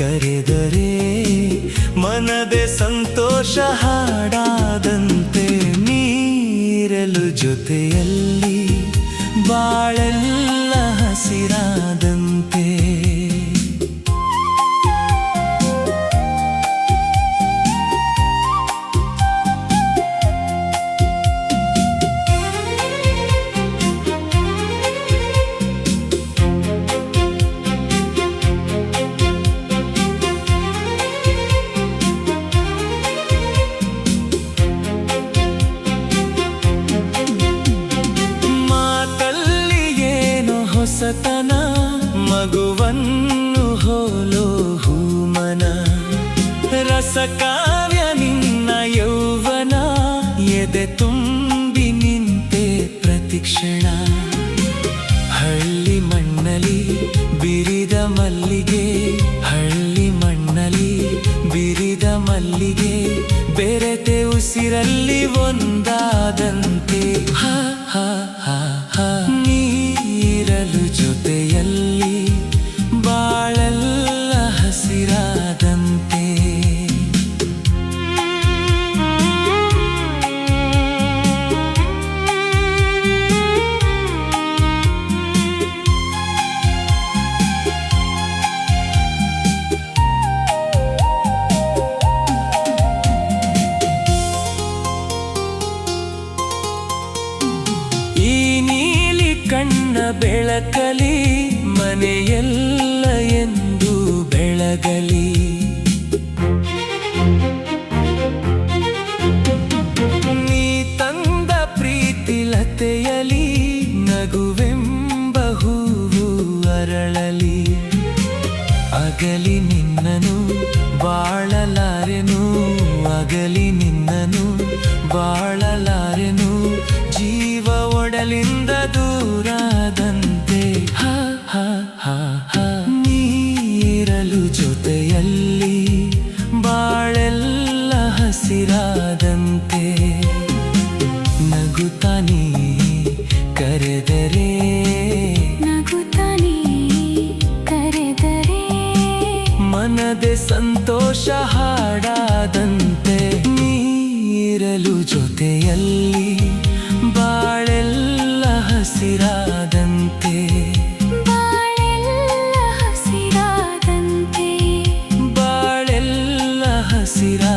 ಕರೆದರೆ ಮನದೆ ಸಂತೋಷ ಹಾಡಾದಂತೆ ನೀರಲು ಜೊತೆಯಲ್ಲಿ ಬಾಳೆಲ್ಲ ಹಸಿರಾದಂತೆ. ಹೊಸತನ ಮಗುವನ್ನು ಹೋಲೋ ಹೂಮನ, ರಸಕಾವ್ಯ ನಿನ್ನ ಯೌವನ, ಎದೆ ತುಂಬಿ ನಿಂತೆ ಪ್ರತಿಕ್ಷಣ. ಹಳ್ಳಿ ಮಣ್ಣಲಿ ಬಿರಿದ ಮಲ್ಲಿಗೆ, ಹಳ್ಳಿ ಮಣ್ಣಲಿ ಬಿರಿದ ಮಲ್ಲಿಗೆ, ಬೆರೆತೆ ಉಸಿರಲ್ಲಿ ಒಂದಾದಂತೆ. ಹ ಹ ಹ ಹ ನೀರಲು ಜೊತೆಯಲ್ಲಿ ಬಾಳೆಲ್ಲ ಹಸಿರಾದಂತೆ. ಕಣ್ಣ ಬೆಳಕಲಿ ಮನೆಯೆಲ್ಲ ಎಂದು ಬೆಳಗಲಿ. ನೀ ತಂದ ಪ್ರೀತಿಲತೆಯಲಿ ನಗುವೆಂಬ ಹೂವು ಅರಳಲಿ. ಅಗಲಿ ನಿನ್ನನು ಬಾಳಲಾರೆನು, ಅಗಲಿ ನಿನ್ನನು ಬಾಳಲಾರೆನು, ಜೀವ ಒಡಲಿಂದ ದೂರಾದಂತೆ. ಹ ಹ ಹ ಹ ನೀರಲು ಜೊತೆಯಲ್ಲಿ ಬಾಳೆಲ್ಲ ಹಸಿರಾದಂತೆ. ನಗುತ್ತಾ ನೀ ಕರೆದರೆ, ನಗುತ್ತಾ ನೀ ಕರೆದರೆ, ಮನದೆ ಸಂತೋಷ ಹಾಡಾದಂತೆ. ನೀರಲು ಜೊತೆಯಲ್ಲಿ ಬಾಳೆಲ್ಲ ಹಸಿರಾದಂತೆ, ಬಾಳೆಲ್ಲ ಹಸಿರಾದಂತೆ, ಬಾಳೆಲ್ಲ ಹಸಿರಾದಂತೆ.